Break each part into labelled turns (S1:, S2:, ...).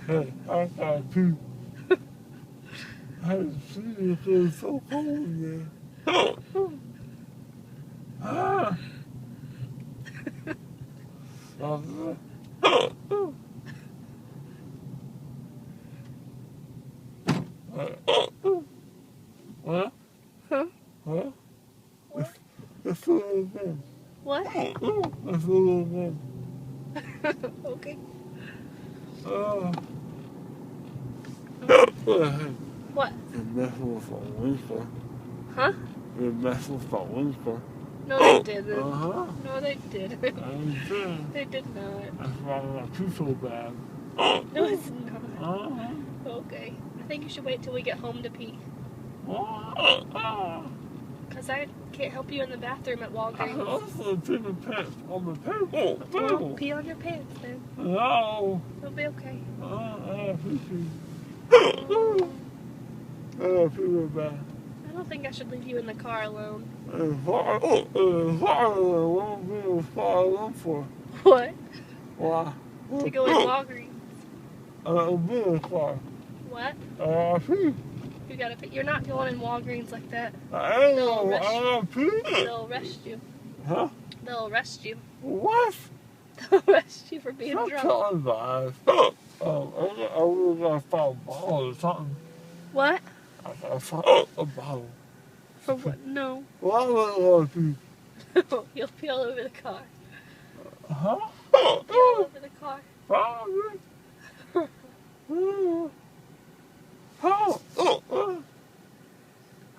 S1: Hey, I got pee. I had to pee because it's so cold in there. Ah! Stop it. What?
S2: Huh?
S1: Huh?
S2: What?
S1: Let's do it again.
S2: What?
S1: Let's do it again.
S2: Okay. What?
S1: You're messing with a winker.
S2: Huh?
S1: You're messing with a winker.
S2: No, they didn't.
S1: Uh-huh.
S2: No, they didn't.
S1: I did.
S2: They did not.
S1: That's why I got pee so bad.
S2: No, it's not.
S1: Uh-huh.
S2: Okay. I think you should wait till we get home to pee. Because I can't help you in the bathroom at
S1: I
S2: Walgreens.
S1: also pee my pants on the table.
S2: Well, pee on your pants then.
S1: No.
S2: It'll be okay.
S1: I pee. I pee real bad.
S2: I don't think I should leave you in the car alone.
S1: What won't be as far alone for?
S2: What?
S1: Why?
S2: To go in Walgreens.
S1: I'll be in the car.
S2: What?
S1: I pee.
S2: You gotta pee. You're not going in Walgreens like that.
S1: I ain't know. I pee.
S2: They'll arrest you.
S1: Huh?
S2: They'll arrest you.
S1: What?
S2: They'll arrest you for being
S1: I'm
S2: drunk.
S1: telling lies. I really gotta find a bottle or something.
S2: What?
S1: I gotta find a bottle.
S2: For what? No.
S1: Well, I really want to pee.
S2: You'll pee all over the car.
S1: Huh?
S2: You'll pee all over the car.
S1: Probably. How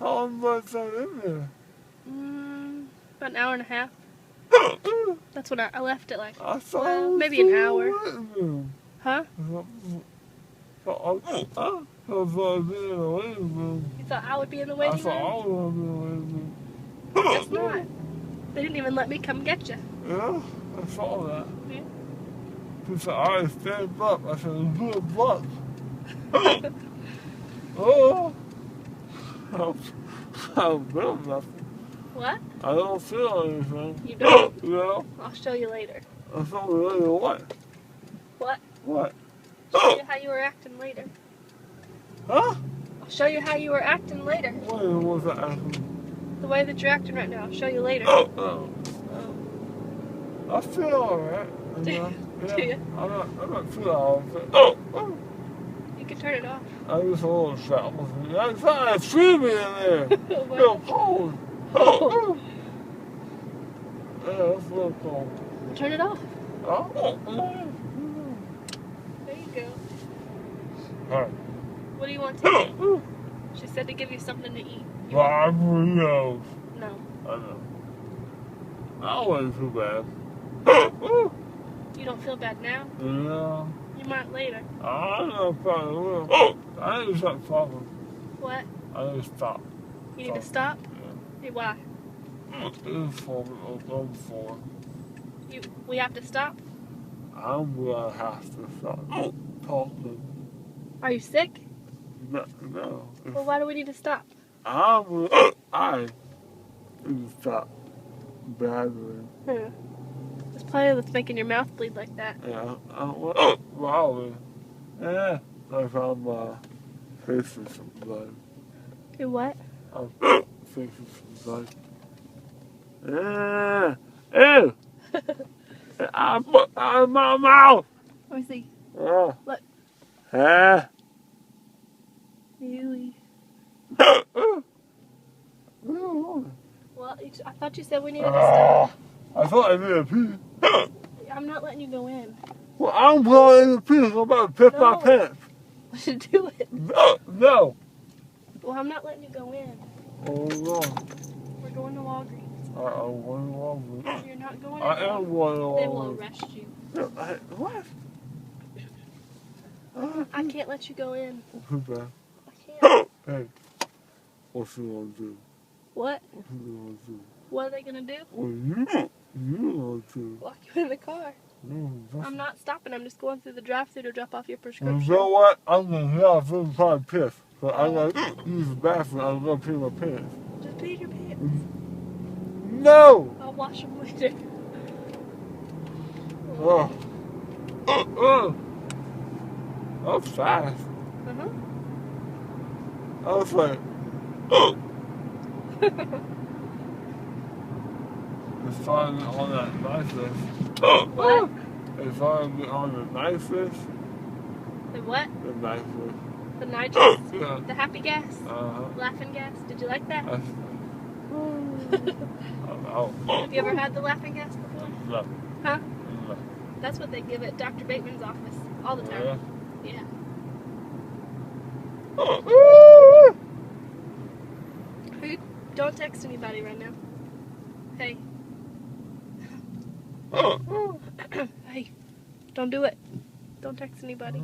S1: long was that in there?
S2: About an hour and a half. That's when I left it like,
S1: I thought
S2: well,
S1: it was
S2: maybe an
S1: still
S2: hour.
S1: in
S2: Huh?
S1: there. I thought I'd be in the waiting room.
S2: You thought I would be in the
S1: I
S2: waiting
S1: thought I
S2: room?
S1: was in the waiting room.
S2: Guess not. They didn't even let me come get you.
S1: Yeah, I saw that.
S2: Yeah.
S1: He said, all right, stand up. I said, do a block. Oh, I don't feel nothing.
S2: What?
S1: I don't feel anything.
S2: You don't?
S1: Yeah.
S2: I'll show you later.
S1: I felt really what?
S2: What?
S1: What?
S2: I'll show you how you were acting later.
S1: Huh?
S2: I'll show you how you were acting later.
S1: What was that acting?
S2: The way that you're acting right now. I'll show you later.
S1: Oh. I feel alright.
S2: Do you?
S1: I'm not feeling all of it.
S2: You can turn it off.
S1: I was a little shower. That's not freezing in there. It's real cold. Yeah, it's a little cold.
S2: Turn it off.
S1: Oh.
S2: There you go.
S1: Alright.
S2: What do you want to eat? She said to give you something to eat. You want-
S1: Five burritos.
S2: No.
S1: I know. That wasn't too bad.
S2: You don't feel bad now?
S1: Yeah.
S2: You might later.
S1: I know, probably will. I need to stop talking.
S2: What?
S1: I need to stop.
S2: You need to stop?
S1: Yeah.
S2: Hey, why?
S1: It's for me. I'll go for.
S2: We have to stop?
S1: I'm gonna have to stop talking.
S2: Are you sick?
S1: No.
S2: Well, why do we need to stop?
S1: I need to stop battering.
S2: It's probably what's making your mouth bleed like that.
S1: Yeah. Probably. Yeah. I found my face in some blood.
S2: You what?
S1: I'm facing some blood. Yeah. Ew! I put out of my mouth!
S2: Let me see.
S1: Yeah.
S2: Look.
S1: Yeah.
S2: Really? Well, I thought you said we needed to stop.
S1: I thought I needed a pee.
S2: I'm not letting you go in.
S1: Well, I'm going in the pee. I'm about to piss my
S2: No.
S1: pants.
S2: We should do it.
S1: No.
S2: Well, I'm not letting you go in.
S1: Oh, no.
S2: We're going to Walgreens.
S1: I'm going to Walgreens.
S2: You're not going
S1: I am going to Walgreens.
S2: They will arrest you.
S1: What?
S2: I can't let you go in.
S1: Too bad.
S2: I can't.
S1: Hey, what you want to do?
S2: What?
S1: What you want to do?
S2: What are they going to do?
S1: Well, you want to.
S2: Lock you in the car.
S1: No,
S2: I'm not stopping. I'm just going through the drive-thru to drop off your
S1: You
S2: prescription.
S1: know what? I'm going to get out of probably piss. So I'm going to use the bathroom. I'm going to pee my pants.
S2: Just pee your pants.
S1: No!
S2: I'll wash them later.
S1: That was fast.
S2: Uh-huh.
S1: I was like, it's fun on that nicest.
S2: What?
S1: It's fun on the nicest.
S2: The what?
S1: The nicest.
S2: The nitrous?
S1: Yeah.
S2: The happy gas?
S1: Uh-huh.
S2: Laughing gas? Did you like that?
S1: Have
S2: Have you ever had the laughing gas before?
S1: No.
S2: Huh?
S1: No.
S2: That's what they give at Dr. Bateman's office all the time. Yeah. Who? Don't text anybody right now. Hey. Hey. Don't do it. Don't text anybody.